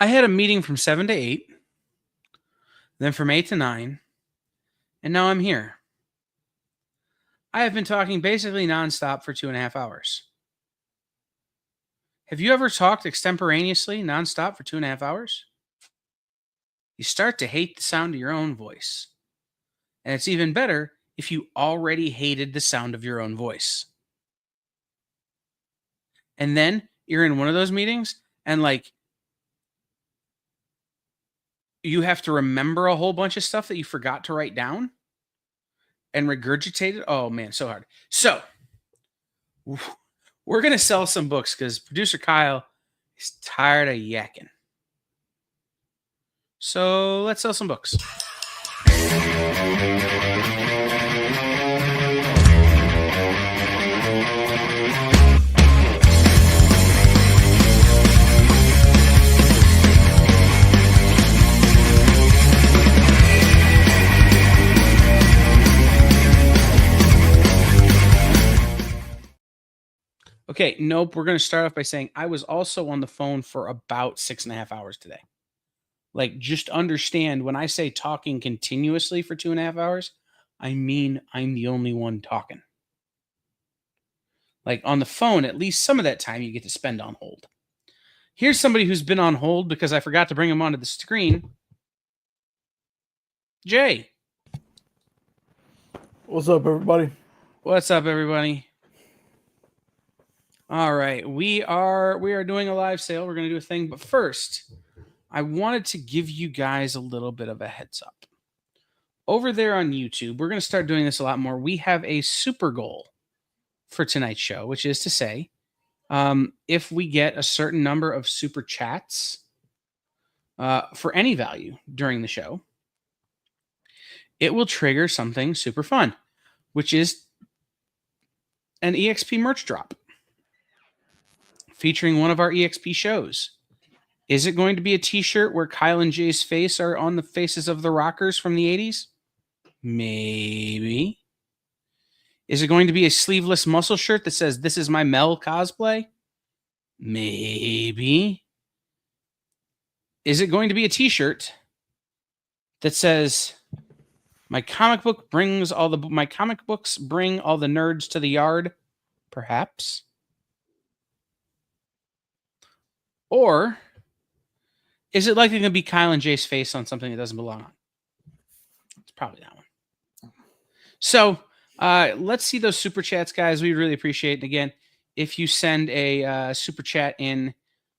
I had a meeting from 7 to 8, then from 8 to 9, and now I'm here. I have been talking basically nonstop for 2.5 hours. Have you ever talked extemporaneously nonstop for 2.5 hours? You start to hate the sound of your own voice. And it's even better if you already hated the sound of your own voice. And then you're in one of those meetings and like you have to remember a whole bunch of stuff that you forgot to write down and regurgitate it. Oh man, so hard. So we're going to sell some books because producer Kyle is tired of yakking. So let's sell some books. Okay, nope. We're going to start off by saying I was also on the phone for about 6.5 hours today. Like, just understand when I say talking continuously for 2.5 hours, I mean I'm the only one talking. Like on the phone, at least some of that time you get to spend on hold. Here's somebody who's been on hold because I forgot to bring him onto the screen. Jay. What's up, everybody? What's up, everybody? All right, we are doing a live sale. We're going to do a thing, but first, I wanted to give you guys a little bit of a heads up. Over there on YouTube, we're going to start doing this a lot more. We have a super goal for tonight's show, which is to say, if we get a certain number of super chats for any value during the show, it will trigger something super fun, which is an EXP merch drop featuring one of our EXP shows. Is it going to be a t-shirt where Kyle and Jay's face are on the faces of the rockers from the 80s? Maybe. Is it going to be a sleeveless muscle shirt that says, "This is my Mel cosplay"? Maybe. Is it going to be a t-shirt that says, my comic books bring all the nerds to the yard"? Perhaps. Or is it likely going to be Kyle and Jay's face on something that doesn't belong on? It's probably that one. So let's see those super chats, guys. We really appreciate it. Again, if you send a super chat in,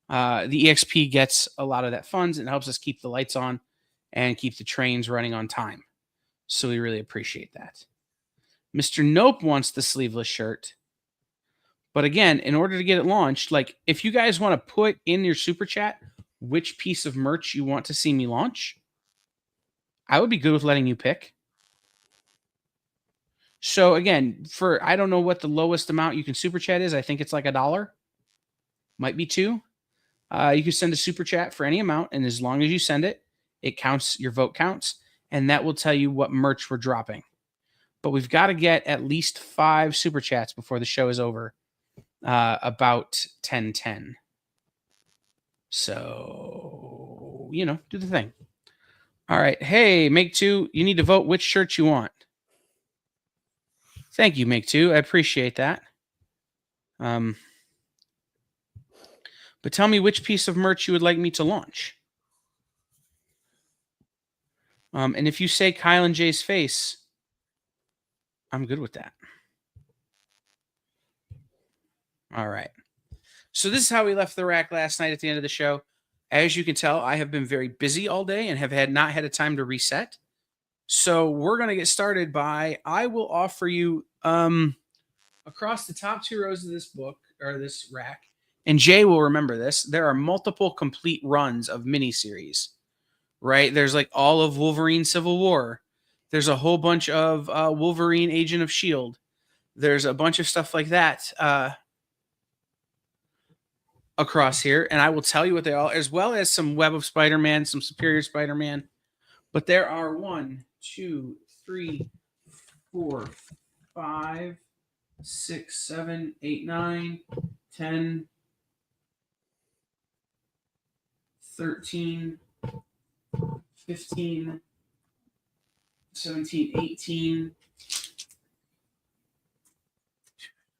the EXP gets a lot of that funds and helps us keep the lights on and keep the trains running on time. So we really appreciate that. Mr. Nope wants the sleeveless shirt. But again, in order to get it launched, like if you guys want to put in your super chat which piece of merch you want to see me launch, I would be good with letting you pick. So again, I don't know what the lowest amount you can super chat is. I think it's like $1. Might be $2. You can send a super chat for any amount, and as long as you send it, it counts, your vote counts, and that will tell you what merch we're dropping. But we've got to get at least 5 super chats before the show is over, about 10:10. So, do the thing. All right. Hey, Make2, you need to vote which shirt you want. Thank you, Make2. I appreciate that. But tell me which piece of merch you would like me to launch. And if you say Kyle and Jay's face, I'm good with that. All right. So this is how we left the rack last night at the end of the show. As you can tell, I have been very busy all day and have not had a time to reset. So we're going to get started by, I will offer you across the top 2 rows of this book, or this rack, and Jay will remember this, there are multiple complete runs of miniseries, right? There's like all of Wolverine Civil War. There's a whole bunch of Wolverine Agent of S.H.I.E.L.D. There's a bunch of stuff like that across here, and I will tell you what they all, as well as some Web of Spider-Man, some Superior Spider-Man. But there are 1, 2, 3, 4, 5, 6, 7, 8, 9, 10, 13, 15, 17, 18,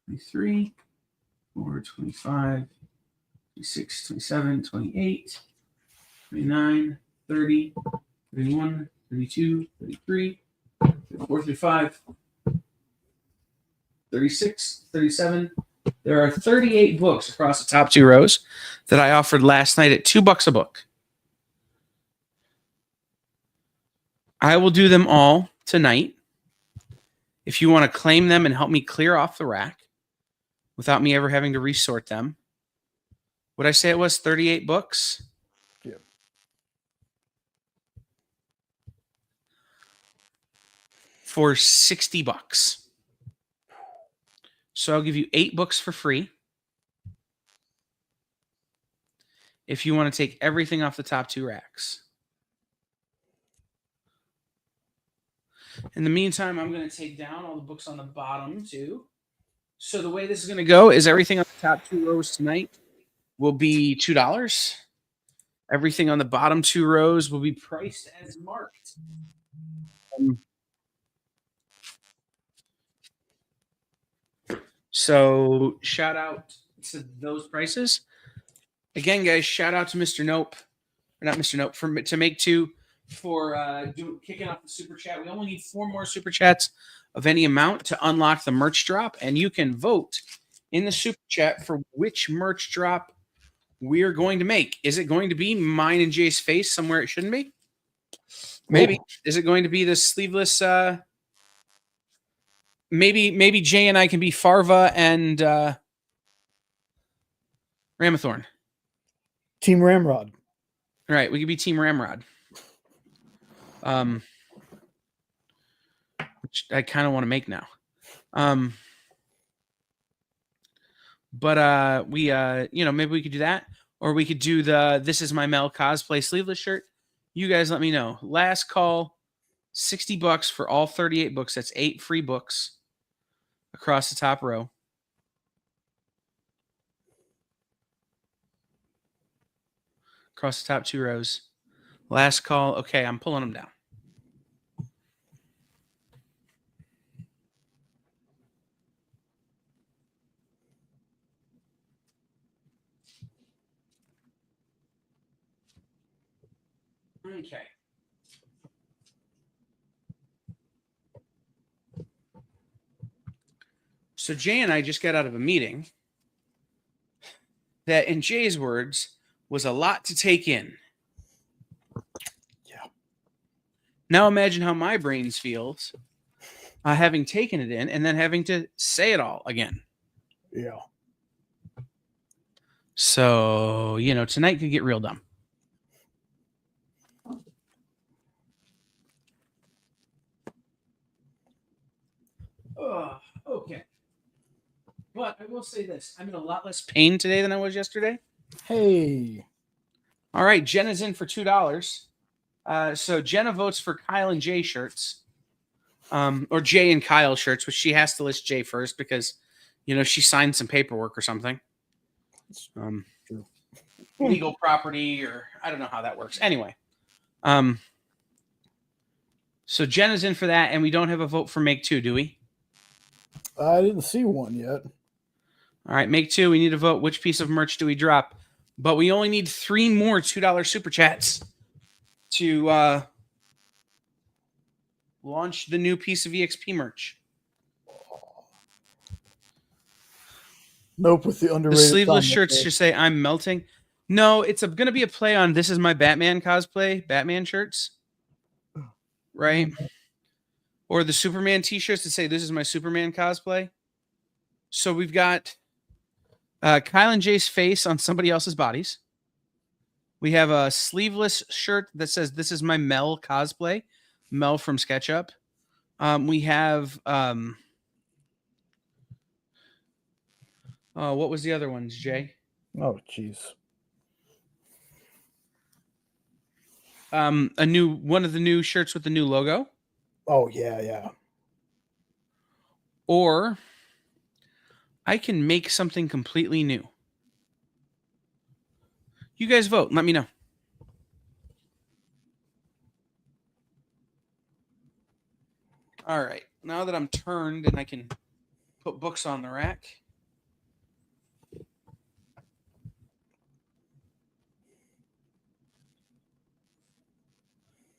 23, 24, 25, 26, 27, 28, 29, 30, 31, 32, 33, 34, 35, 36, 37. There are 38 books across the top 2 rows that I offered last night at $2 a book. I will do them all tonight. If you want to claim them and help me clear off the rack without me ever having to resort them, would I say it was 38 books? Yeah. For $60. So I'll give you 8 books for free. If you want to take everything off the top 2 racks. In the meantime, I'm going to take down all the books on the bottom too. So the way this is going to go is everything on the top 2 rows tonight will be $2. Everything on the bottom 2 rows will be priced as marked. So shout out to those prices. Again, guys, shout out to Mr. Nope. Or not Mr. Nope, to Make Two for kicking off the super chat. We only need 4 more super chats of any amount to unlock the merch drop, and you can vote in the super chat for which merch drop we're going to make. Is it going to be mine and Jay's face somewhere it shouldn't be? Maybe. Is it going to be the sleeveless? Maybe Jay and I can be Farva and Ramathorn. Team Ramrod. All right, we could be Team Ramrod. Which I kind of want to make now. But we maybe we could do that, or we could do the This Is My Mel cosplay sleeveless shirt. You guys let me know. Last call, $60 for all 38 books. That's 8 free books across the top row. Across the top 2 rows. Last call. Okay, I'm pulling them down. Okay. So Jay and I just got out of a meeting that, in Jay's words, was a lot to take in. Yeah. Now imagine how my brains feels having taken it in and then having to say it all again. Yeah. So, tonight could get real dumb. Okay. But I will say this. I'm in a lot less pain today than I was yesterday. Hey. All right. Jenna's in for $2. So Jenna votes for Kyle and Jay shirts. Or Jay and Kyle shirts, which she has to list Jay first because, she signed some paperwork or something. Legal property, or I don't know how that works. Anyway. So Jenna's in for that, and we don't have a vote for Make Two, do we? I didn't see one yet. All right, Make Two. We need to vote. Which piece of merch do we drop? But we only need 3 more $2 super chats to launch the new piece of EXP merch. Nope, with the underrated. The sleeveless shirts just say "I'm melting." No, it's going to be a play on "This Is My Batman cosplay" Batman shirts, right? Or the Superman T-shirts that say "This is my Superman cosplay." So we've got Kyle and Jay's face on somebody else's bodies. We have a sleeveless shirt that says "This is my Mel cosplay," Mel from SketchUp. We have what was the other ones, Jay? Oh, jeez. One of the new shirts with the new logo. Oh, yeah. Or I can make something completely new. You guys vote. Let me know. All right. Now that I'm turned and I can put books on the rack.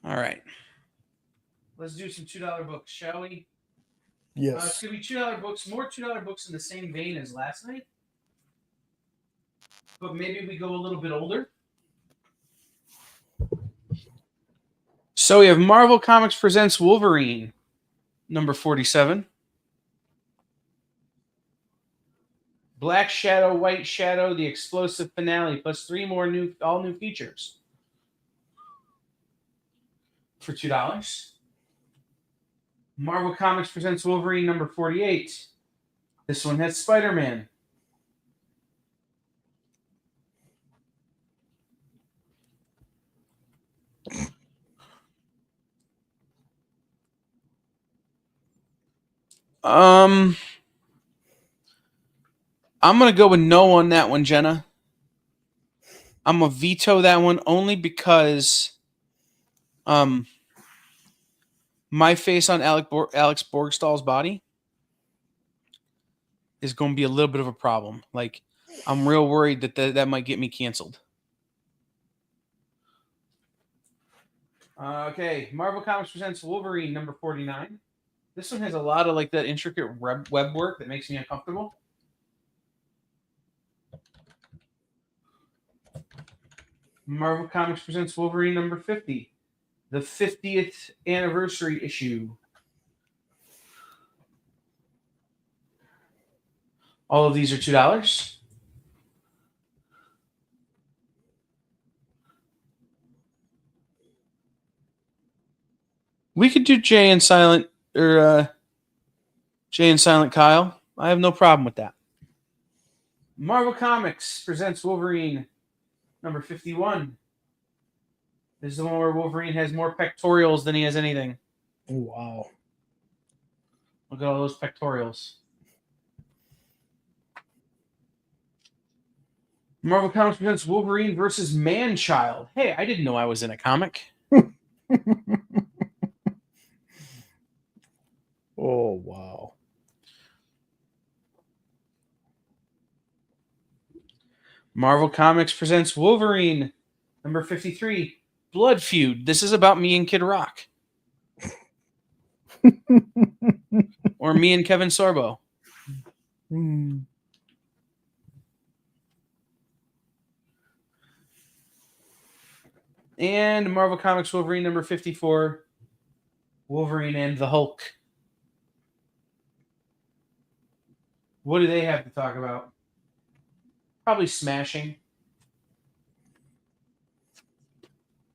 All right. Let's do some $2 books, shall we? Yes. It's going to be $2 books, more $2 books in the same vein as last night. But maybe we go a little bit older. So we have Marvel Comics Presents Wolverine, number 47. Black Shadow, White Shadow, The Explosive Finale, plus 3 more all new features for $2. Marvel Comics Presents Wolverine, number 48. This one has Spider-Man. I'm going to go with no on that one, Jenna. I'm going to veto that one only because my face on Alex Borgstall's body is going to be a little bit of a problem. Like, I'm real worried that might get me canceled. Okay, Marvel Comics Presents Wolverine, number 49. This one has a lot of like that intricate web work that makes me uncomfortable. Marvel Comics Presents Wolverine, number 50. The 50th anniversary issue. All of these are $2. We could do Jay and Silent Kyle. I have no problem with that. Marvel Comics Presents Wolverine, number 51. This is the one where Wolverine has more pectorials than he has anything. Wow. Look at all those pectorials. Marvel Comics Presents Wolverine versus Man-Child. Hey, I didn't know I was in a comic. Oh, wow. Marvel Comics Presents Wolverine, number 53. Blood Feud. This is about me and Kid Rock. Or me and Kevin Sorbo. And Marvel Comics Wolverine, number 54. Wolverine and the Hulk. What do they have to talk about? Probably smashing.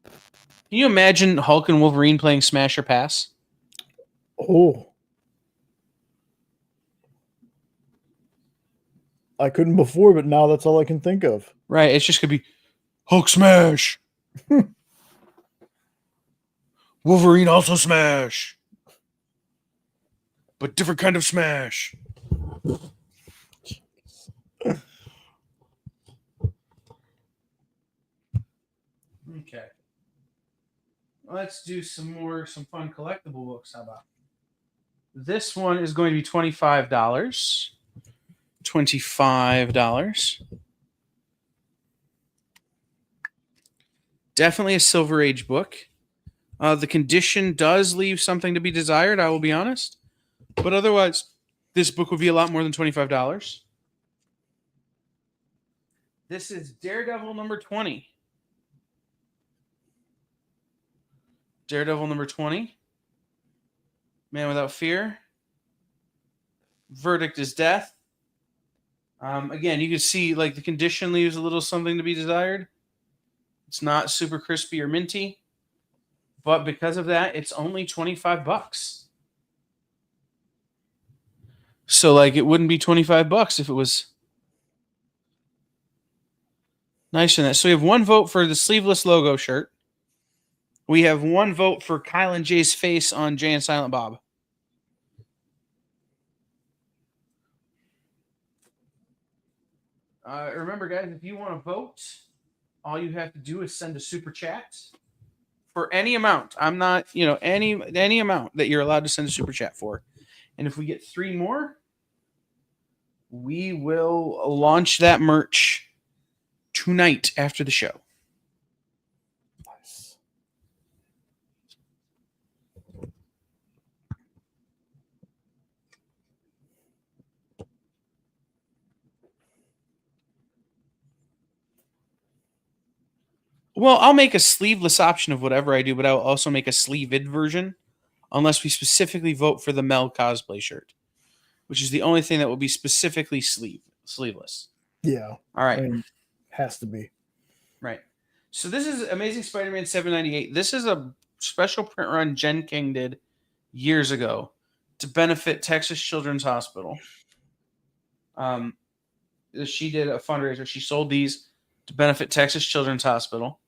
Can you imagine Hulk and Wolverine playing Smash or Pass? Oh. I couldn't before, but now that's all I can think of. Right, it's just going to be Hulk smash. Wolverine also smash. But different kind of smash. Okay. Let's do some fun collectible books. How about? This one is going to be $25. $25. Definitely a Silver Age book. The condition does leave something to be desired, I will be honest. But otherwise, this book would be a lot more than $25. This is Daredevil number 20. Daredevil number 20. Man Without Fear. Verdict is Death. Again, you can see like the condition leaves a little something to be desired. It's not super crispy or minty. But because of that, it's only $25. So like it wouldn't be $25 if it was nicer than that. So we have one vote for the sleeveless logo shirt. We have one vote for Kyle and Jay's face on Jay and Silent Bob. Remember, guys, if you want to vote, all you have to do is send a super chat for any amount. I'm not, any amount that you're allowed to send a super chat for. And if we get 3 more, we will launch that merch tonight after the show. Nice. Well, I'll make a sleeveless option of whatever I do, but I'll also make a sleeved version unless we specifically vote for the Mel cosplay shirt, which is the only thing that will be specifically sleeveless. Yeah. All right. I mean, has to be. Right. So this is Amazing Spider-Man 798. This is a special print run Jen King did years ago to benefit Texas Children's Hospital. She did a fundraiser. She sold these to benefit Texas Children's Hospital.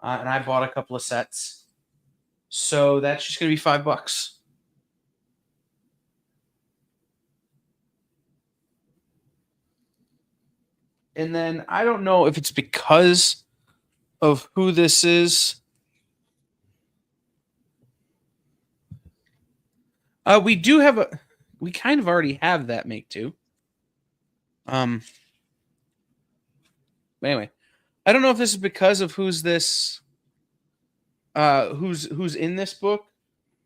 And I bought a couple of sets. So that's just going to be $5. And then I don't know if it's because of who this is. We kind of already have that make too. But anyway, I don't know if this is because of who's in this book,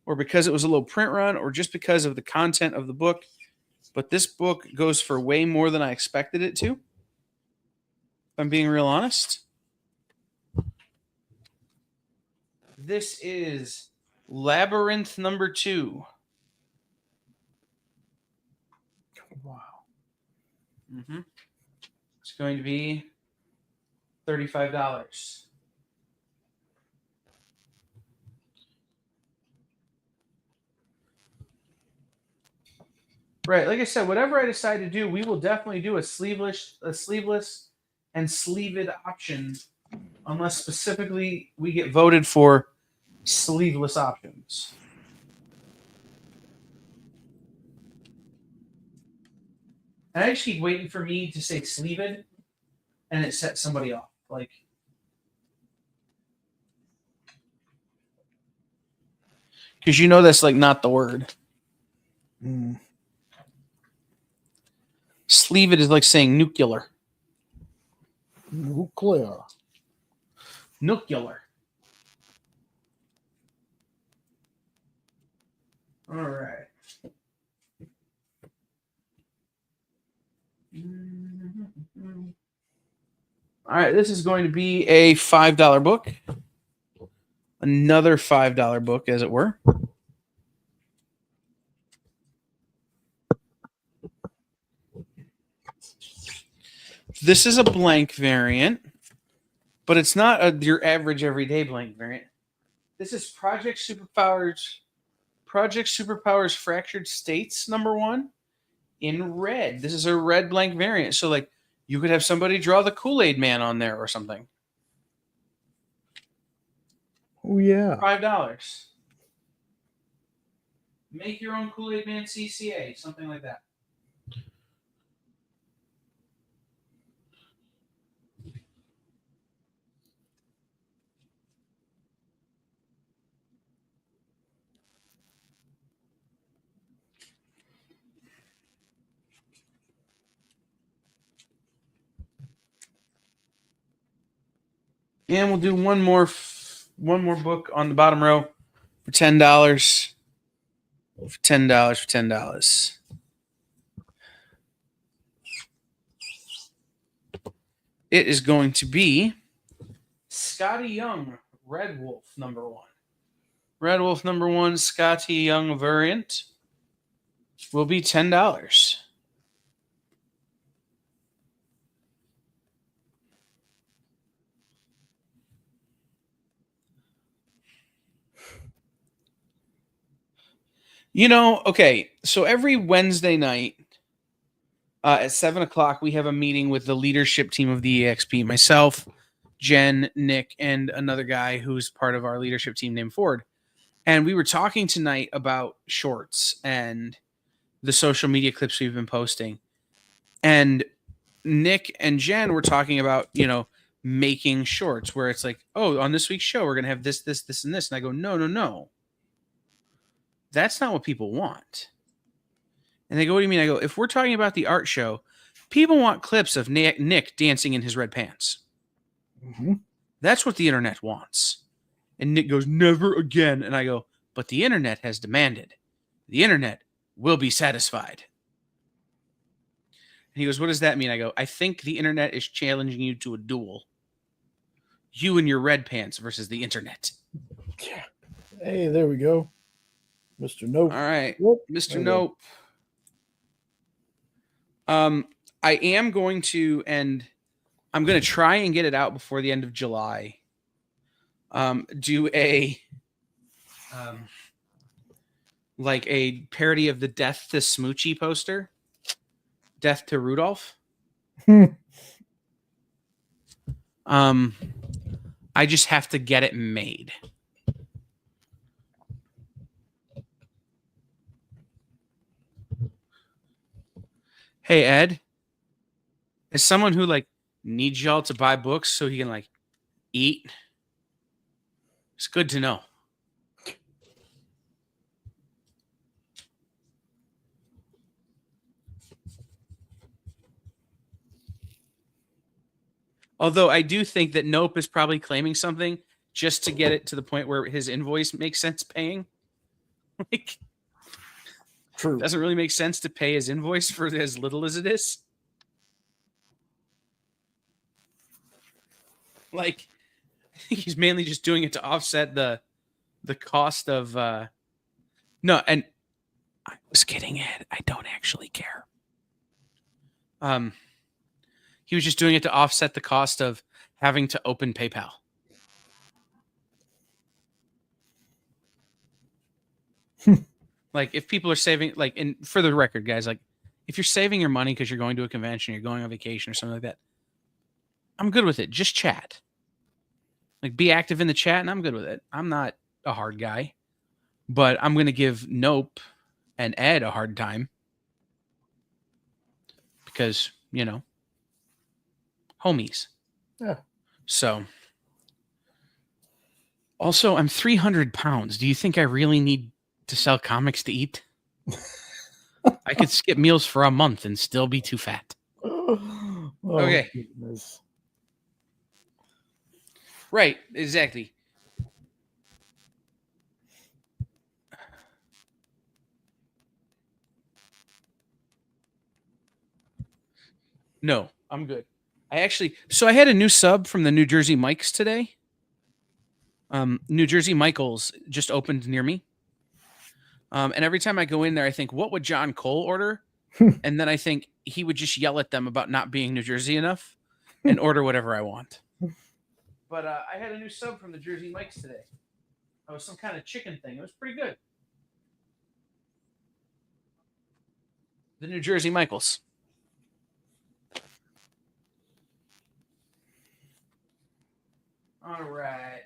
or because it was a little print run, or just because of the content of the book. But this book goes for way more than I expected it to. If I'm being real honest. This is Labyrinth number 2. Wow. Mm-hmm. It's going to be $35. Right, like I said, whatever I decide to do, we will definitely do a sleeveless and sleeved option, unless specifically we get voted for sleeveless options. And I just keep waiting for me to say sleeved, and it sets somebody off. Like, because that's like not the word. Mm. Sleeved is like saying nuclear. Nuclear. Nuclear. All right. All right, this is going to be a $5 book. Another $5 book, as it were. This is a blank variant, but it's not your average everyday blank variant. This is Project Superpowers Fractured States number 1 in red. This is a red blank variant. So, like, you could have somebody draw the Kool-Aid Man on there or something. Oh, yeah. $5. Make your own Kool-Aid Man CCA, something like that. And we'll do one more book on the bottom row for $10. For $10. It is going to be Scotty Young, Red Wolf number 1. Red Wolf number 1, Scotty Young variant will be $10. Okay, so every Wednesday night at 7 o'clock, we have a meeting with the leadership team of the EXP. Myself, Jen, Nick, and another guy who's part of our leadership team named Ford. And we were talking tonight about shorts and the social media clips we've been posting. And Nick and Jen were talking about, making shorts where it's like, oh, on this week's show, we're going to have this, this, this, and this. And I go, no. That's not what people want. And they go, what do you mean? I go, if we're talking about the art show, people want clips of Nick dancing in his red pants. Mm-hmm. That's what the internet wants. And Nick goes, never again. And I go, but the internet has demanded. The internet will be satisfied. And he goes, what does that mean? I go, I think the internet is challenging you to a duel. You and your red pants versus the internet. Yeah. Hey, there we go. Mr. Nope. All right. Whoop. Mr. Nope. I am going to, and I'm going to try and get it out before the end of July. Do a like a parody of the Death to Smoochie poster. Death to Rudolph. I just have to get it made. Hey, Ed, as someone who like needs y'all to buy books so he can like eat, it's good to know. Although I do think that Nope is probably claiming something just to get it to the point where his invoice makes sense paying. Like, True. Doesn't really make sense to pay his invoice for as little as it is. Like, I think he's mainly just doing it to offset the cost of no, and I was kidding, Ed. I don't actually care. He was just doing it to offset the cost of having to open PayPal. Like, if people are saving, like, and for the record, guys, like, if you're saving your money because you're going to a convention, you're going on vacation or something like that, I'm good with it. Just chat. Like, be active in the chat, and I'm good with it. I'm not a hard guy, but I'm going to give Nope and Ed a hard time because, you know, homies. Yeah. So, also, I'm 300 pounds. Do you think I really need to sell comics to eat? I could skip meals for a month and still be too fat. Oh, Okay. Goodness. Right, exactly. No, I'm good. So I had a new sub from the New Jersey Mikes today. New Jersey Michaels just opened near me. And every time I go in there, I think, what would John Cole order? And then I think he would just yell at them about not being New Jersey enough and order whatever I want. But I had a new sub from the Jersey Mikes today. It was some kind of chicken thing. It was pretty good. The New Jersey Michaels. All right.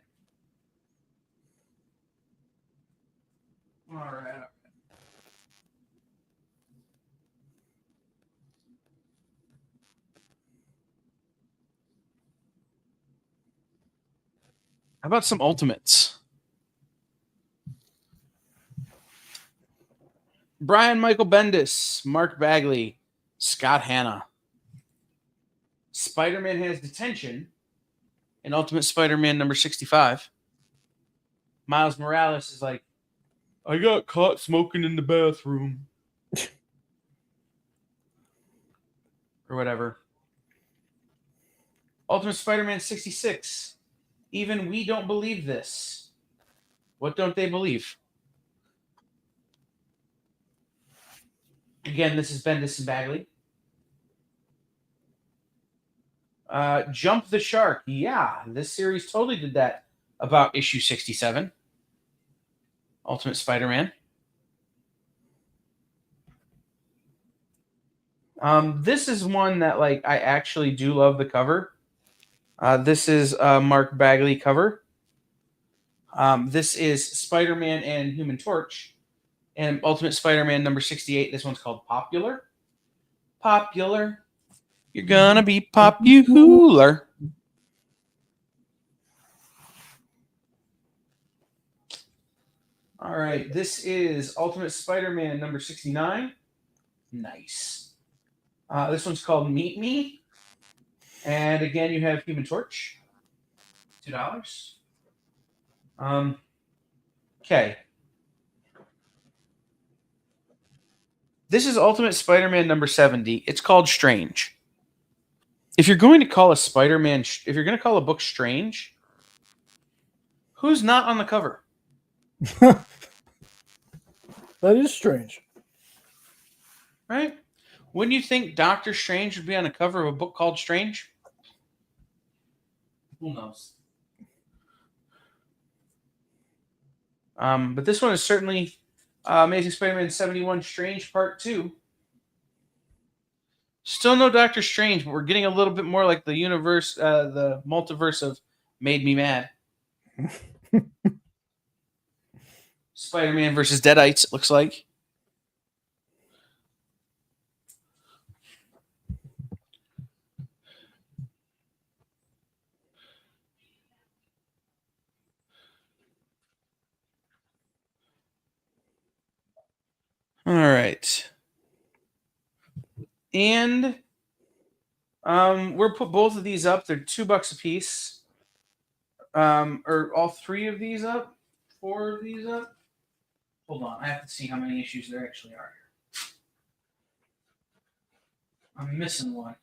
How about some Ultimates? Brian Michael Bendis, Mark Bagley, Scott Hanna. Spider-Man has detention in Ultimate Spider-Man number 65. Miles Morales is like, I got caught smoking in the bathroom. Or whatever. Ultimate Spider-Man 66. Even we don't believe this. What don't they believe? Again, this is Bendis and Bagley. Jump the Shark. Yeah, this series totally did that about issue 67. Ultimate Spider-Man. This is one that, like, I actually do love the cover. This is a Mark Bagley cover. This is Spider-Man and Human Torch. And Ultimate Spider-Man number 68. This one's called Popular. Popular. You're gonna be popular. All right, this is Ultimate Spider-Man number 69. Nice. This one's called Meet Me. And again, you have Human Torch. $2. Okay. This is Ultimate Spider-Man number 70. It's called Strange. If you're going to call if you're going to call a book Strange, who's not on the cover? That is strange. Right? Wouldn't you think Doctor Strange would be on the cover of a book called Strange? Who knows? But this one is certainly Amazing Spider-Man 71 Strange Part 2. Still no Doctor Strange, but we're getting a little bit more like the universe, the multiverse of Made Me Mad. Spider-Man versus Deadites, it looks like. All right. And we'll put both of these up. They're $2 a piece. Or all three of these up? 4 of these up? Hold on. I have to see how many issues there actually are here. I'm missing one.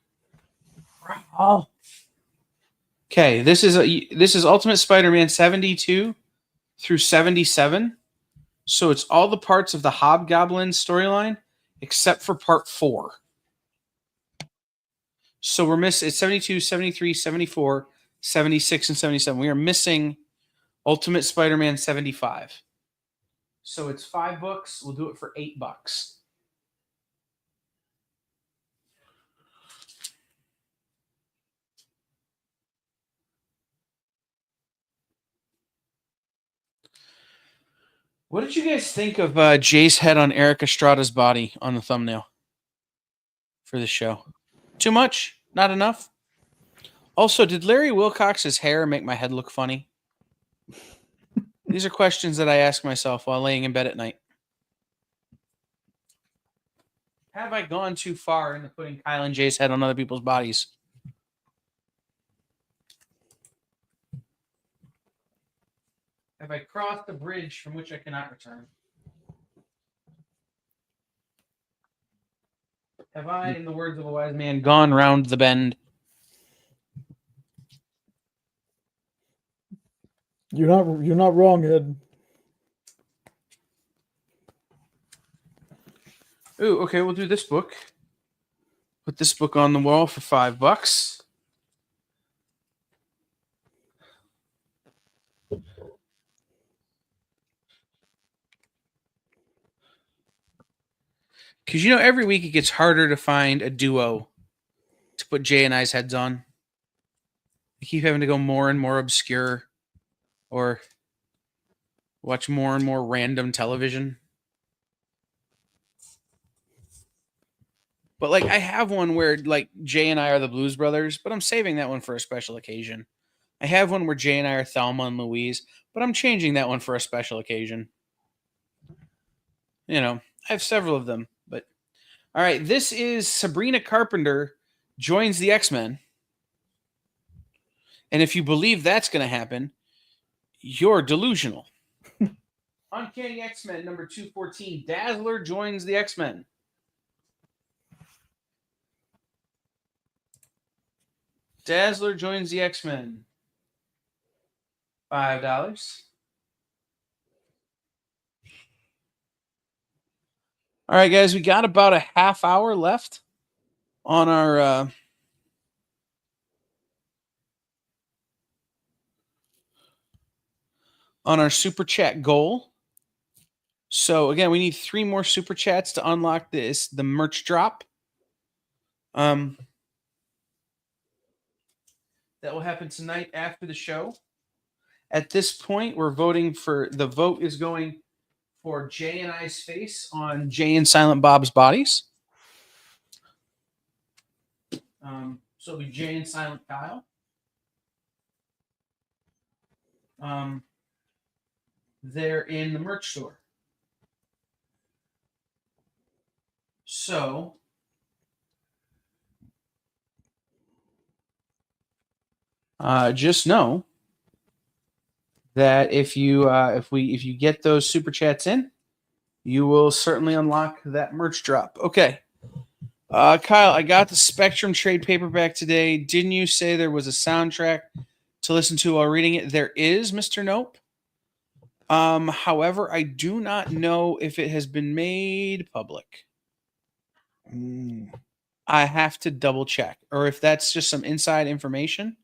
Oh, Okay, this is Ultimate Spider-Man 72 through 77. So it's all the parts of the Hobgoblin storyline except for part 4. So we're missing it's 72, 73, 74, 76, and 77. We are missing Ultimate Spider-Man 75. So it's 5 books. We'll do it for $8. What did you guys think of Jay's head on Eric Estrada's body on the thumbnail for the show? Too much? Not enough? Also, did Larry Wilcox's hair make my head look funny? These are questions that I ask myself while laying in bed at night. Have I gone too far into putting Kyle and Jay's head on other people's bodies? Have I crossed the bridge from which I cannot return? Have I, in the words of a wise man, gone round the bend? you're not wrong, Ed. Ooh, okay, we'll do this book. Put this book on the wall for $5. Because, every week it gets harder to find a duo to put Jay and I's heads on. I keep having to go more and more obscure or watch more and more random television. But, I have one where, Jay and I are the Blues Brothers, but I'm saving that one for a special occasion. I have one where Jay and I are Thelma and Louise, but I'm changing that one for a special occasion. I have several of them, but all right, this is Sabrina Carpenter joins the X-Men. And if you believe that's going to happen, you're delusional. Uncanny X-Men number 214, Dazzler joins the X-Men. Dazzler joins the X-Men. $5. All right, guys, we got about a half hour left on our super chat goal. So again, we need 3 more super chats to unlock the merch drop. That will happen tonight after the show. At this point, we're voting for the vote is going for Jay and I's face on Jay and Silent Bob's bodies. So it'll be Jay and Silent Kyle. they're in the merch store. So just know that if you get those super chats in, you will certainly unlock that merch drop. Okay. Kyle, I got the Spectrum trade paperback today. Didn't you say there was a soundtrack to listen to while reading it? There is, Mr. Nope. However, I do not know if it has been made public. I have to double check, or if that's just some inside information.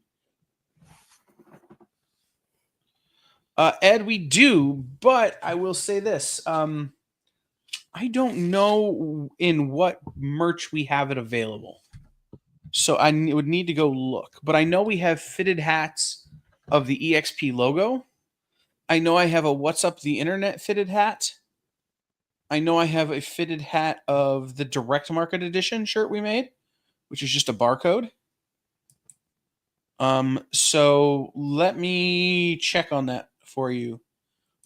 Ed, we do, but I will say this. I don't know in what merch we have it available. So I would need to go look. But I know we have fitted hats of the EXP logo. I know I have a What's Up the Internet fitted hat. I know I have a fitted hat of the Direct Market Edition shirt we made, which is just a barcode. So let me check on that for you.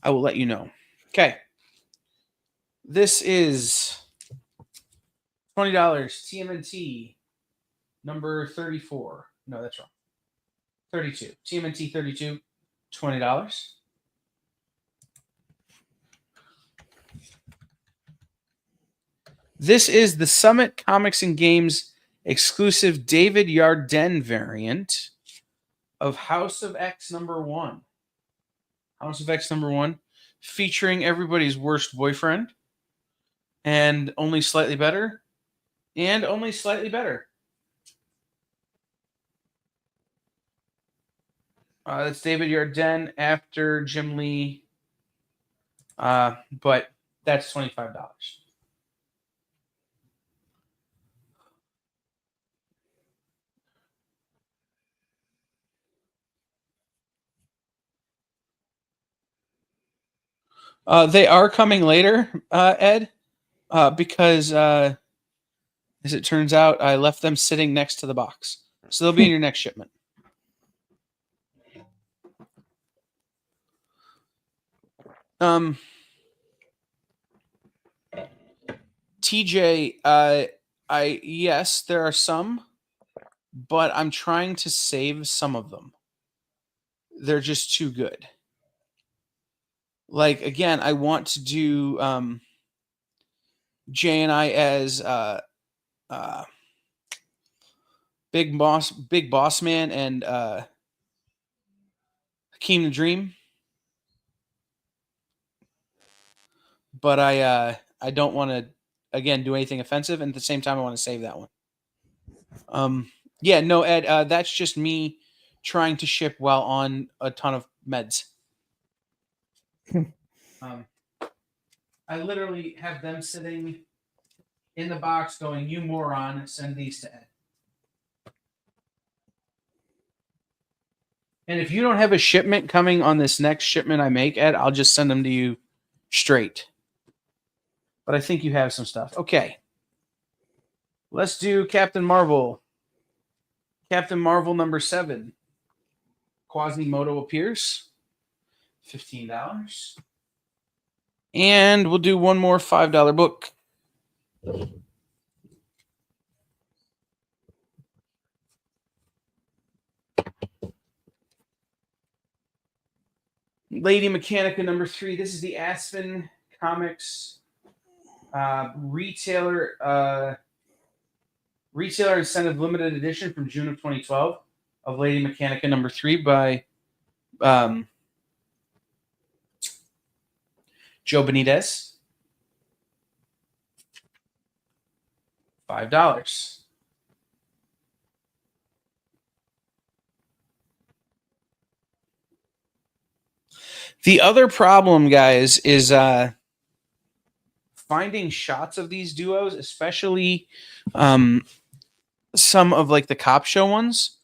I will let you know. Okay. This is $20 TMNT number 34. No, that's wrong. 32. TMNT 32, $20. This is the Summit Comics and Games exclusive David Yarden variant of House of X number 1. House of X number 1, featuring everybody's worst boyfriend, and Only Slightly Better, and Only Slightly Better. That's David Yarden after Jim Lee, but that's $25. They are coming later, Ed, because as it turns out, I left them sitting next to the box. So they'll be in your next shipment. TJ, yes, there are some, but I'm trying to save some of them. They're just too good. Like, again, I want to do Jay and I as Big Boss Man and Hakeem the Dream. But I don't want to, again, do anything offensive, and at the same time I want to save that one. Yeah, no, Ed, that's just me trying to ship while on a ton of meds. I literally have them sitting in the box going, "You moron, send these to Ed." And if you don't have a shipment coming on this next shipment I make, Ed, I'll just send them to you straight. But I think you have some stuff. Okay. Let's do Captain Marvel. Captain Marvel number 7. Quasimodo appears. $15. And we'll do one more $5 book. Lady Mechanica number 3. This is the Aspen Comics retailer incentive limited edition from June of 2012 of Lady Mechanica number 3 by Joe Benitez. $5. The other problem, guys, is finding shots of these duos, especially some of like the cop show ones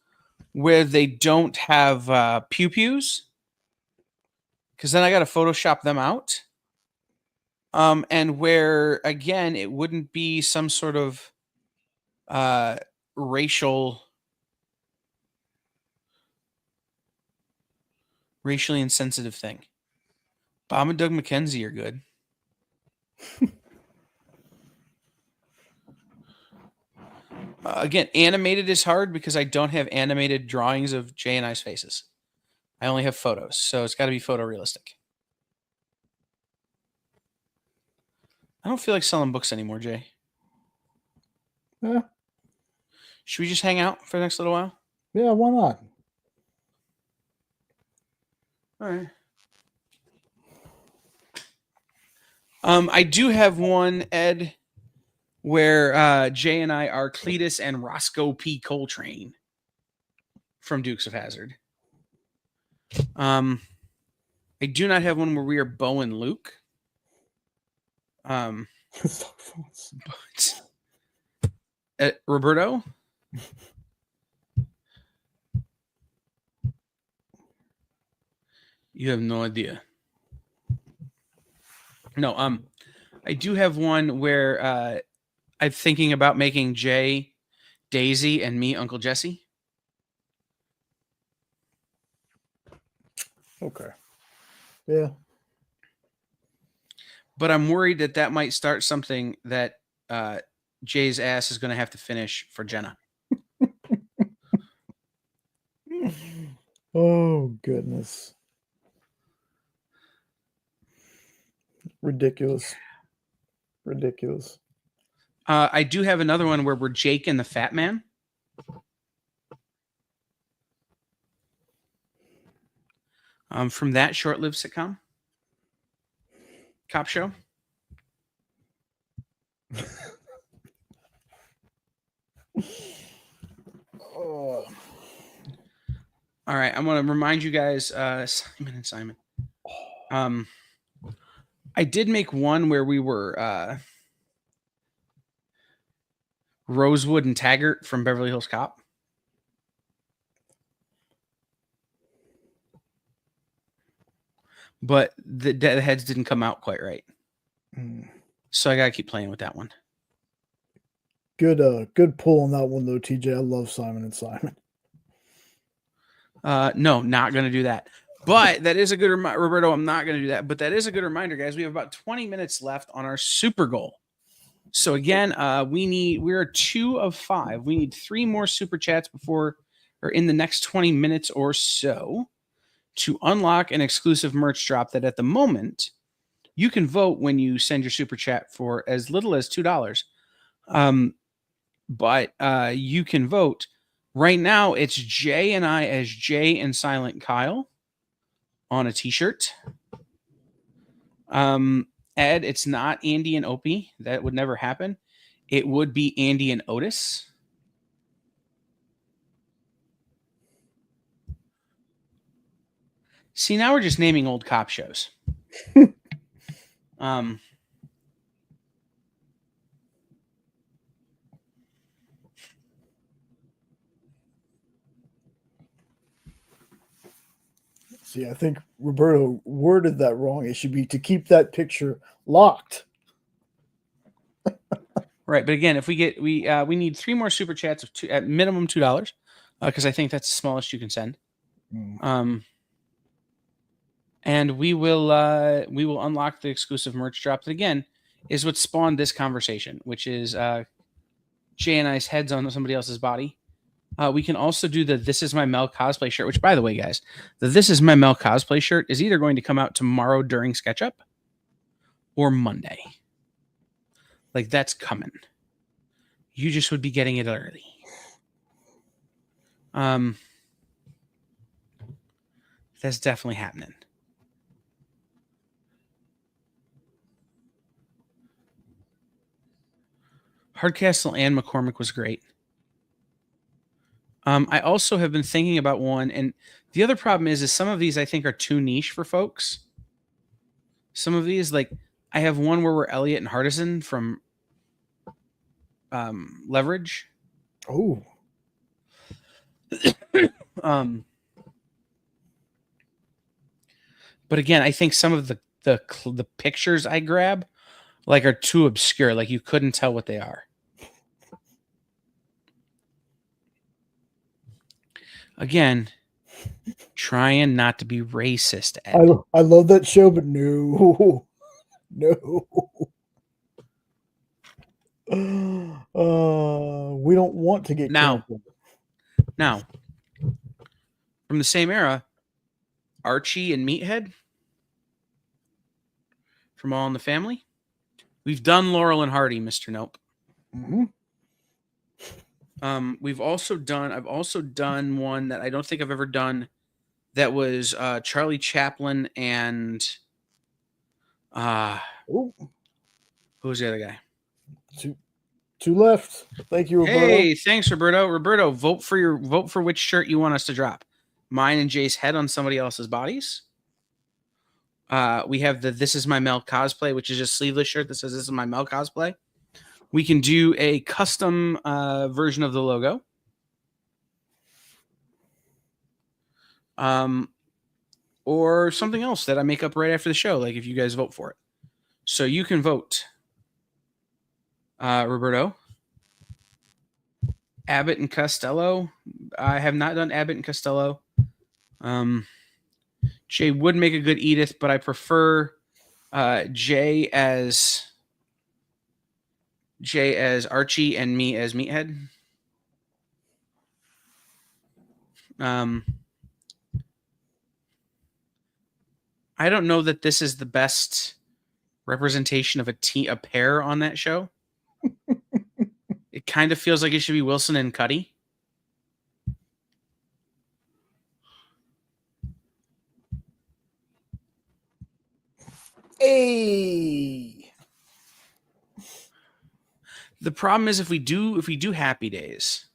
where they don't have pew pews, because then I got to Photoshop them out. And where, again, it wouldn't be some sort of racially insensitive thing. Bob and Doug McKenzie are good. Again, animated is hard because I don't have animated drawings of Jay and I's faces. I only have photos, so it's got to be photorealistic. I don't feel like selling books anymore, Jay. Yeah. Should we just hang out for the next little while? Yeah, why not? All right. I do have one, Ed, where Jay and I are Cletus and Roscoe P. Coltrane from Dukes of Hazzard. I do not have one where we are Bo and Luke. But Roberto. You have no idea. No, I do have one where I'm thinking about making Jay Daisy and me Uncle Jesse. Okay. Yeah. But I'm worried that might start something that Jay's ass is going to have to finish for Jenna. Oh, goodness. Ridiculous. Ridiculous. I do have another one where we're Jake and the Fat Man. From that short-lived sitcom. Cop show. Oh. All right, I'm going to remind you guys, Simon and Simon. I did make one where we were Rosewood and Taggart from Beverly Hills Cop. But the heads didn't come out quite right. So I got to keep playing with that one. Good pull on that one, though, TJ. I love Simon and Simon. No, not going to do that. But that is a good reminder, Roberto. I'm not going to do that. But that is a good reminder, guys. We have about 20 minutes left on our super goal. So again, we're 2 of 5. We need 3 more super chats before or in the next 20 minutes or so to unlock an exclusive merch drop that at the moment you can vote when you send your super chat for as little as $2. But you can vote. Right now, it's Jay and I as Jay and Silent Kyle on a t-shirt. Ed, it's not Andy and Opie. That would never happen. It would be Andy and Otis. See, now we're just naming old cop shows. See, I think Roberto worded that wrong. It should be to keep that picture locked. Right, but again, if we get we need 3 more super chats of at minimum $2, because I think that's the smallest you can send. And we will unlock the exclusive merch drop that again is what spawned this conversation, which is Jay and I's heads on somebody else's body. We can also do the This Is My Mel cosplay shirt, which, by the way, guys, the This Is My Mel cosplay shirt is either going to come out tomorrow during SketchUp or Monday. Like, that's coming. You just would be getting it early. That's definitely happening. Hardcastle and McCormick was great. I also have been thinking about one, and the other problem is some of these I think are too niche for folks. Some of these, like I have one where we're Elliot and Hardison from Leverage. Oh. But again, I think some of the pictures I grab like are too obscure. Like you couldn't tell what they are. Again, Trying not to be racist, Ed. I love that show, but no, no. We don't want to get Now, canceled. now, from the same era, Archie and Meathead from All in the Family. We've done Laurel and Hardy, Mr. Nope. Mm-hmm. I've also done one that I don't think I've ever done. That was Charlie Chaplin and Ooh, who was the other guy? two left. Thank you, Roberto. Hey, thanks, Roberto. Roberto, vote for which shirt you want us to drop. Mine and Jay's head on somebody else's bodies. We have the This Is My Mel cosplay, which is a sleeveless shirt that says This Is My Mel cosplay. We can do a custom version of the logo. Or something else that I make up right after the show, like if you guys vote for it. So you can vote. Roberto. Abbott and Costello. I have not done Abbott and Costello. Jay would make a good Edith, but I prefer Jay as Archie and me as Meathead. I don't know that this is the best representation of a pair on that show. It kind of feels like it should be Wilson and Cuddy. Hey. The problem is if we do Happy Days,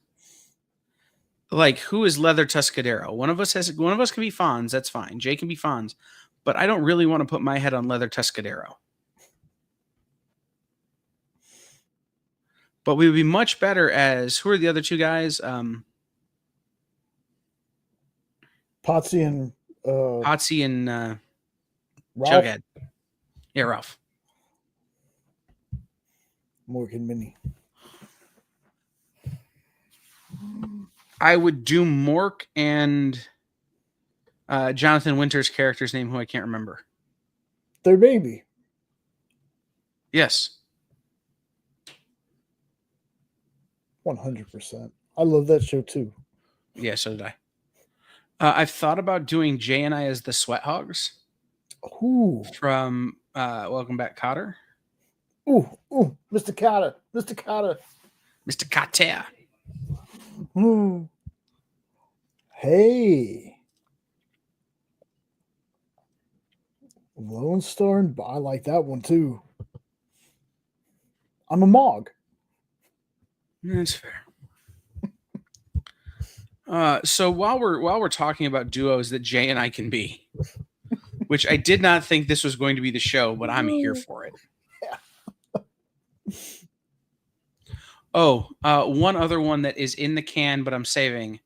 like who is Leather Tuscadero? One of us can be Fonz. That's fine. Jay can be Fonz, but I don't really want to put my head on Leather Tuscadero. But we would be much better as who are the other two guys? Potsy and Potsy and Ralph. Jughead. Yeah, Ralph. Morgan Minnie. I would do Mork and Jonathan Winter's character's name, who I can't remember. Their baby. Yes. 100%. I love that show too. Yeah, so did I. I've thought about doing Jay and I as the Sweat Hogs. Ooh. From Welcome Back, Cotter. Ooh, Mr. Cotter. Mr. Cotter. Mr. Cotter. Ooh. Hey. Lone Star, and I like that one too. I'm a Mog. That's fair. So while we're talking about duos that Jay and I can be, which I did not think this was going to be the show, but I'm here for it. Oh, one other one that is in the can, but I'm saving.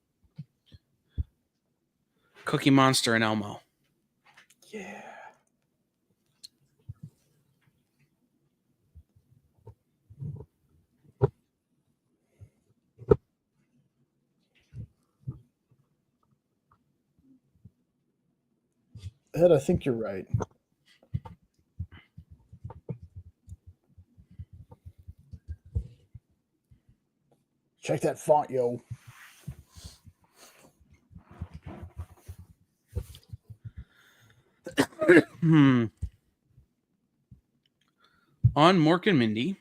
Cookie Monster and Elmo. Yeah. Ed, I think you're right. Check that font, yo. On Mork and Mindy,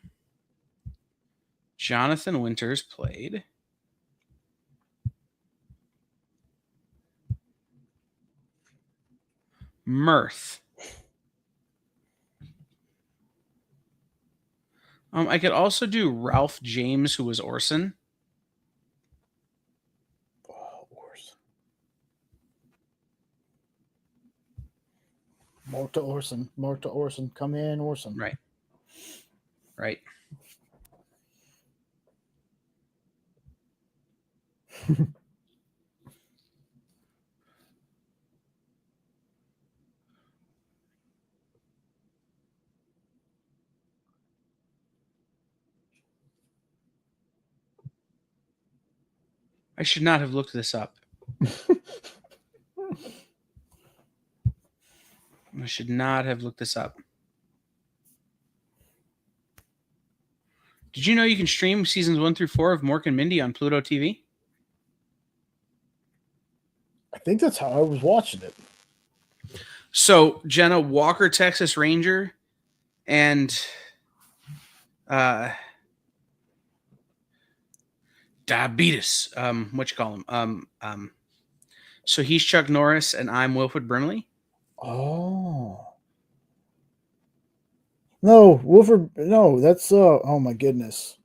Jonathan Winters played Mirth. I could also do Ralph James, who was Orson. Oh, Orson. More to Orson. More to Orson. Come in, Orson. Right. I should not have looked this up. I should not have looked this up. Did you know you can stream seasons 1 through 4 of Mork and Mindy on Pluto TV? I think that's how I was watching it. So Jenna, Walker, Texas Ranger, and Diabetes. What you call him? So he's Chuck Norris, and I'm Wilford Brimley. Oh. No, Wilford. No, that's oh my goodness.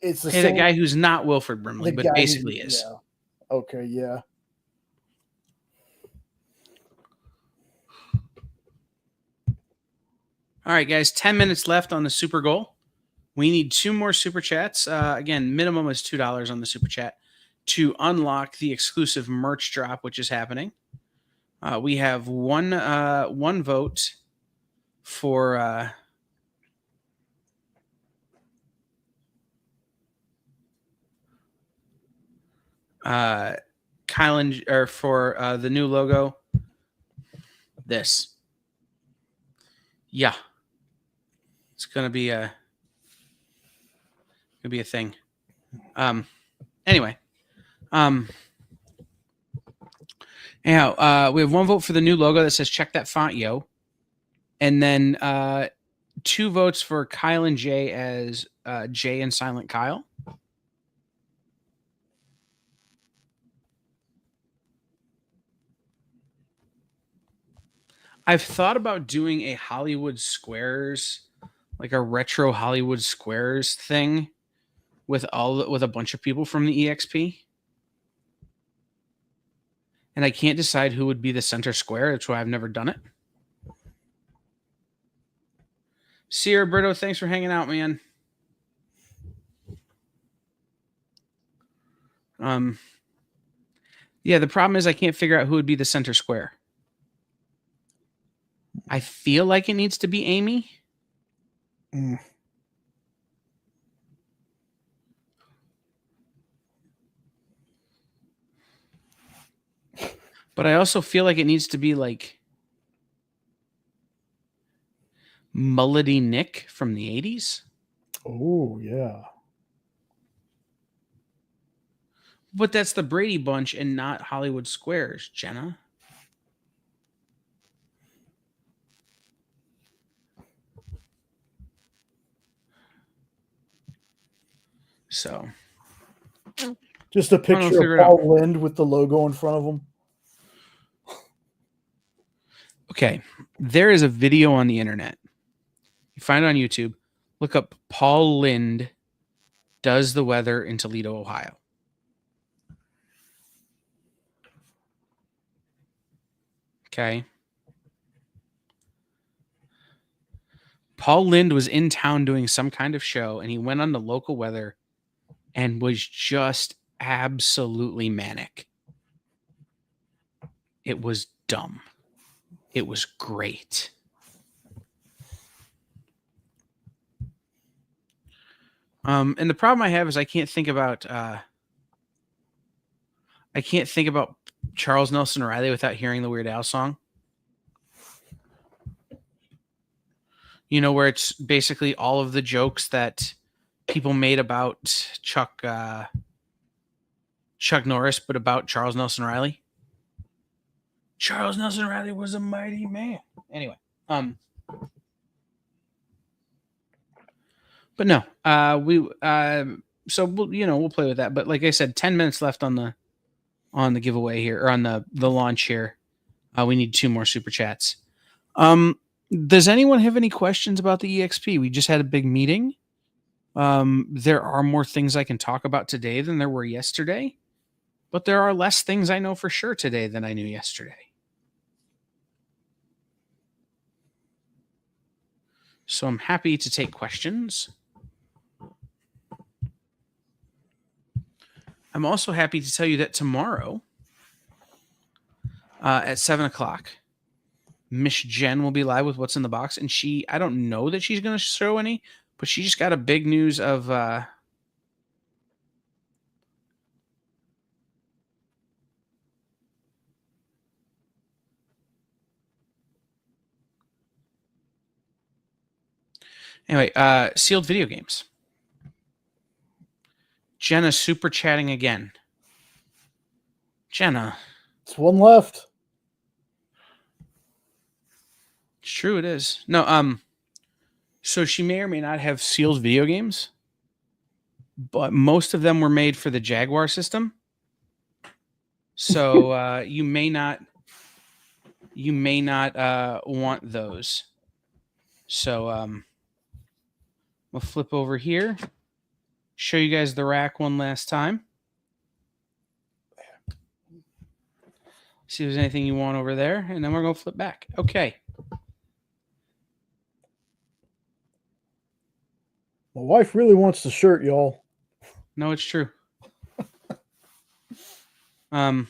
It's the Hey, same that guy who's not Wilford Brimley, but basically is. Yeah. Okay, yeah. All right, guys, 10 minutes left on the super goal. We need 2 more super chats. Again, minimum is $2 on the super chat to unlock the exclusive merch drop, which is happening. We have one vote for Kylan, or for the new logo. This, yeah, it's gonna be a thing. Anyway, anyhow, we have 1 vote for the new logo that says "Check that font, yo," and then 2 votes for Kyle and Jay as Jay and Silent Kyle. I've thought about doing a Hollywood Squares, like a retro Hollywood Squares thing with a bunch of people from the EXP. And I can't decide who would be the center square. That's why I've never done it. See you, Roberto. Thanks for hanging out, man. Yeah, the problem is I can't figure out who would be the center square. I feel like it needs to be Amy. But I also feel like it needs to be like Mullety Nick from the 80s. Oh, yeah. But that's the Brady Bunch and not Hollywood Squares, Jenna. So, just a picture of Paul Lind with the logo in front of him. Okay, there is a video on the internet. You find it on YouTube. Look up Paul Lind does the weather in Toledo, Ohio. Okay. Paul Lind was in town doing some kind of show, and he went on the local weather and was just absolutely manic. It was dumb. It was great. And the problem I have is I can't think about Charles Nelson Riley without hearing the Weird Al song. You know, where it's basically all of the jokes that people made about Chuck Norris, but about Charles Nelson Riley. Charles Nelson Riley was a mighty man. Anyway, but no, so we'll play with that. But like I said, 10 minutes left on the giveaway here, or on the launch here. We need 2 more super chats. Does anyone have any questions about the EXP? We just had a big meeting. There are more things I can talk about today than there were yesterday, but there are less things I know for sure today than I knew yesterday. So I'm happy to take questions. I'm also happy to tell you that tomorrow at 7 o'clock, Miss Jen will be live with What's in the Box. And I don't know that she's going to show any, but she just got a big news of Anyway, sealed video games. Jenna super chatting again. Jenna. It's one left. It's true, it is. No, so she may or may not have sealed video games, but most of them were made for the Jaguar system. So you may not want those. So we'll flip over here, show you guys the rack one last time. See if there's anything you want over there, and then we're going to flip back. Okay. My wife really wants the shirt, y'all. No, it's true. I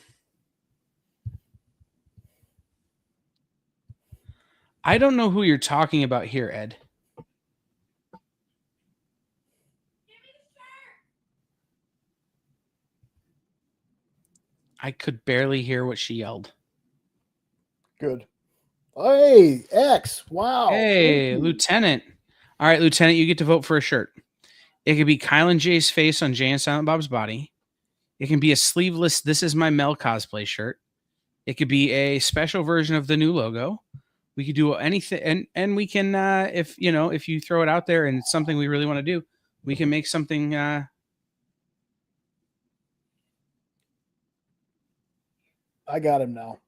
don't know who you're talking about here, Ed. I could barely hear what she yelled. Good. Hey, X. Wow. Hey, Lieutenant. All right, Lieutenant, you get to vote for a shirt. It could be Kyle and Jay's face on Jay and Silent Bob's body. It can be a sleeveless This Is My Mel cosplay shirt. It could be a special version of the new logo. We could do anything, and we can, if you throw it out there and it's something we really want to do, we can make something. I got him now.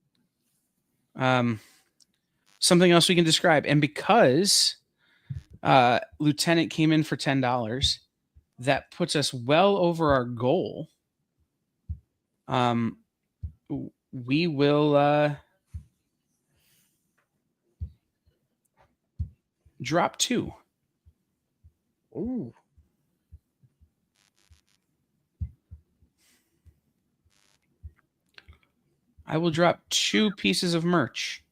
Something else we can describe, and because Lieutenant came in for $10, that puts us well over our goal. We will drop 2. Ooh. I will drop 2 pieces of merch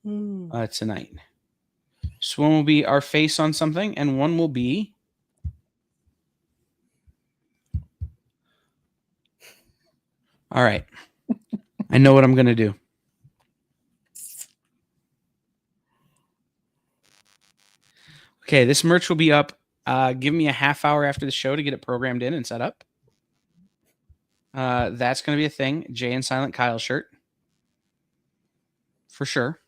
tonight. So one will be our face on something, and one will be all right. I know what I'm going to do. Okay, this merch will be up. Give me a half hour after the show to get it programmed in and set up. That's going to be a thing. Jay and Silent Kyle shirt. For sure.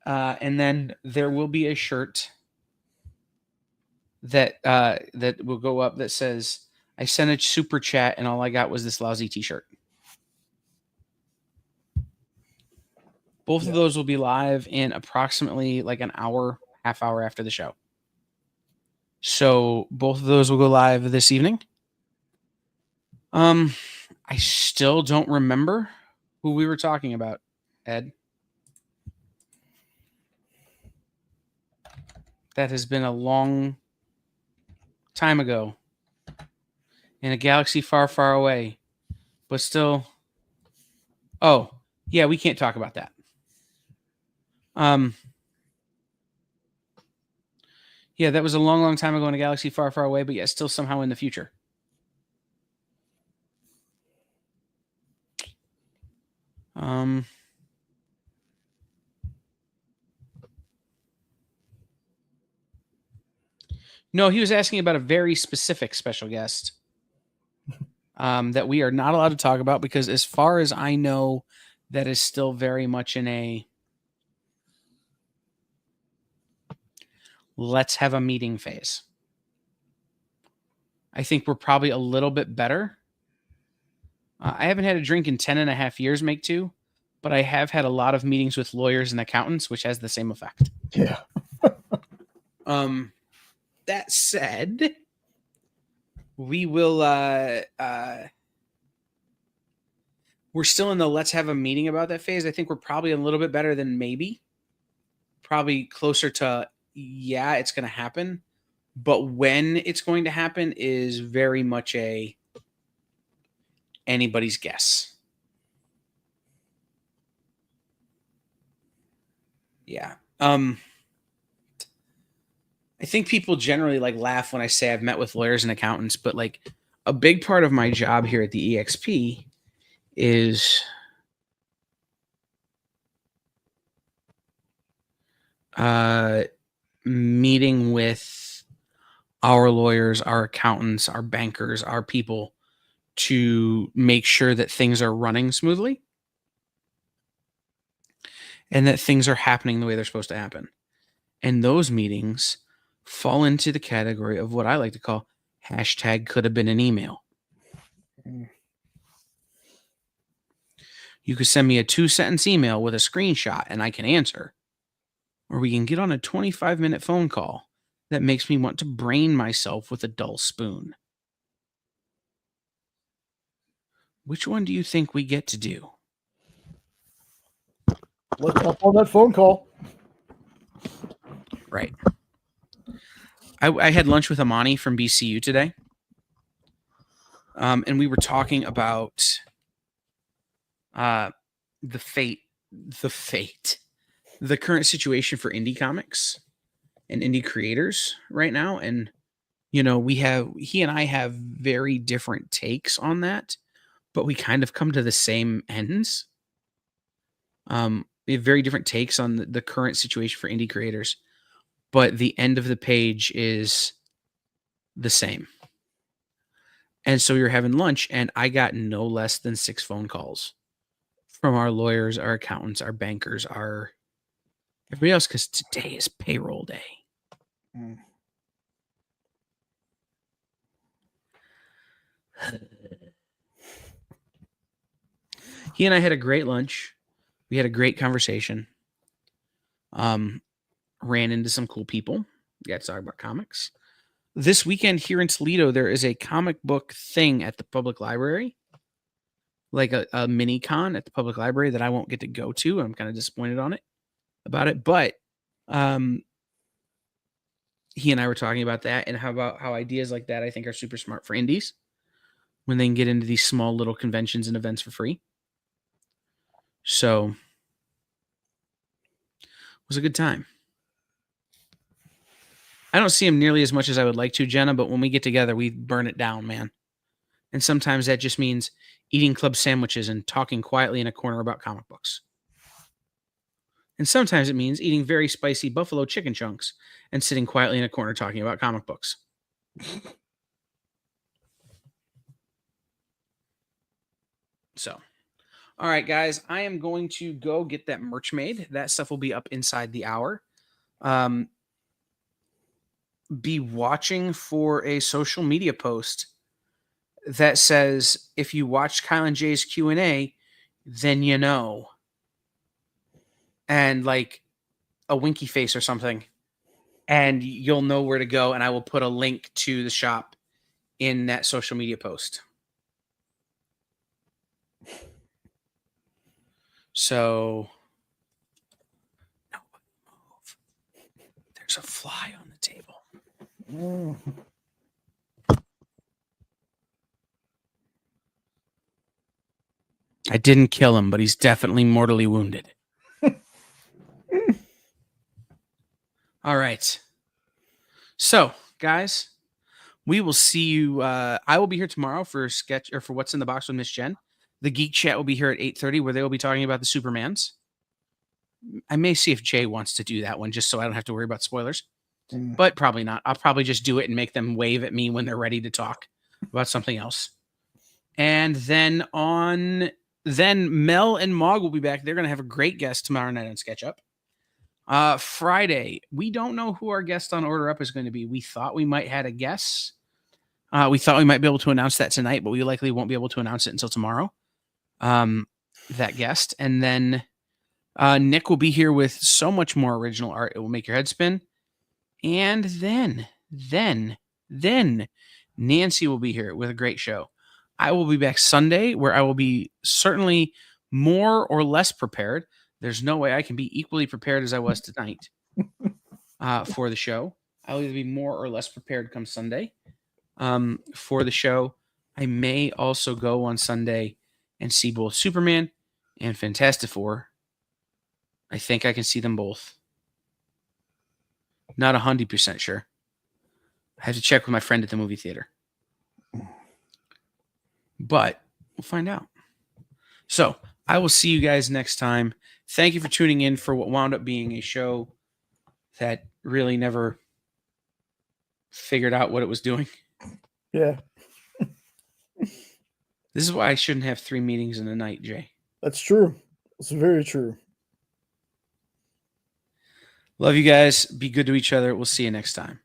And then there will be a shirt that will go up that says, I sent a super chat and all I got was this lousy t-shirt. Both of those will be live in approximately like an hour, half hour after the show. So both of those will go live this evening. I still don't remember who we were talking about, Ed. That has been a long time ago in a galaxy far, far away, but still. Oh, yeah, we can't talk about that. Yeah, that was a long, long time ago in a galaxy far, far away, but yet still somehow in the future. No, he was asking about a very specific special guest that we are not allowed to talk about because as far as I know, that is still very much in a let's have a meeting phase. I think we're probably a little bit better. I haven't had a drink in 10.5 years, make 2, but I have had a lot of meetings with lawyers and accountants, which has the same effect. Yeah. That said, we will we're still in the let's have a meeting about that phase. I think we're probably a little bit better than maybe. Probably closer to yeah, it's going to happen. But when it's going to happen is very much a anybody's guess. Yeah. I think people generally like laugh when I say I've met with lawyers and accountants, but like a big part of my job here at the EXP is meeting with our lawyers, our accountants, our bankers, our people to make sure that things are running smoothly and that things are happening the way they're supposed to happen. And those meetings fall into the category of what I like to call hashtag could have been an email. You could send me a 2-sentence email with a screenshot and I can answer. Or we can get on a 25-minute phone call that makes me want to brain myself with a dull spoon. Which one do you think we get to do? Let's hop on that phone call. Right. I had lunch with Amani from BCU today. And we were talking about the current situation for indie comics and indie creators right now. And, he and I have very different takes on that, but we kind of come to the same ends. We have very different takes on the current situation for indie creators, but the end of the page is the same. And so we were having lunch and I got no less than 6 phone calls from our lawyers, our accountants, our bankers, everybody else, because today is payroll day. He and I had a great lunch. We had a great conversation. Ran into some cool people. Got to talk about comics. This weekend here in Toledo, there is a comic book thing at the public library, like a mini con at the public library that I won't get to go to. I'm kind of disappointed about it. But he and I were talking about that and how ideas like that I think are super smart for indies when they can get into these small little conventions and events for free. So it was a good time. I don't see him nearly as much as I would like to, Jenna, but when we get together, we burn it down, man. And sometimes that just means eating club sandwiches and talking quietly in a corner about comic books. And sometimes it means eating very spicy buffalo chicken chunks and sitting quietly in a corner talking about comic books. So, all right, guys, I am going to go get that merch made. That stuff will be up inside the hour. Be watching for a social media post that says, if you watched Kyle and Jay's Q&A, then you know. And like a winky face or something. And you'll know where to go. And I will put a link to the shop in that social media post. So, no, move. There's a fly on the table. I didn't kill him, but he's definitely mortally wounded. All right. So, guys, we will see you. I will be here tomorrow for sketch or for What's in the Box with Miss Jen. The Geek Chat will be here at 8:30, where they will be talking about the Supermans. I may see if Jay wants to do that one, just so I don't have to worry about spoilers. But probably not. I'll probably just do it and make them wave at me when they're ready to talk about something else. And then Mel and Mog will be back. They're going to have a great guest tomorrow night on SketchUp. Friday, we don't know who our guest on Order Up is going to be. We thought we might had a guess. We thought we might be able to announce that tonight, but we likely won't be able to announce it until tomorrow. That guest. And then Nick will be here with so much more original art. It will make your head spin. And then Nancy will be here with a great show. I will be back Sunday, where I will be certainly more or less prepared. There's no way I can be equally prepared as I was tonight for the show. I'll either be more or less prepared come Sunday for the show. I may also go on Sunday and see both Superman and Fantastic Four. I think I can see them both. Not 100% sure. I have to check with my friend at the movie theater. But we'll find out. So I will see you guys next time. Thank you for tuning in for what wound up being a show that really never figured out what it was doing. Yeah, This is why I shouldn't have 3 meetings in a night, Jay. that's true. It's very true. Love you guys. Be good to each other. We'll see you next time.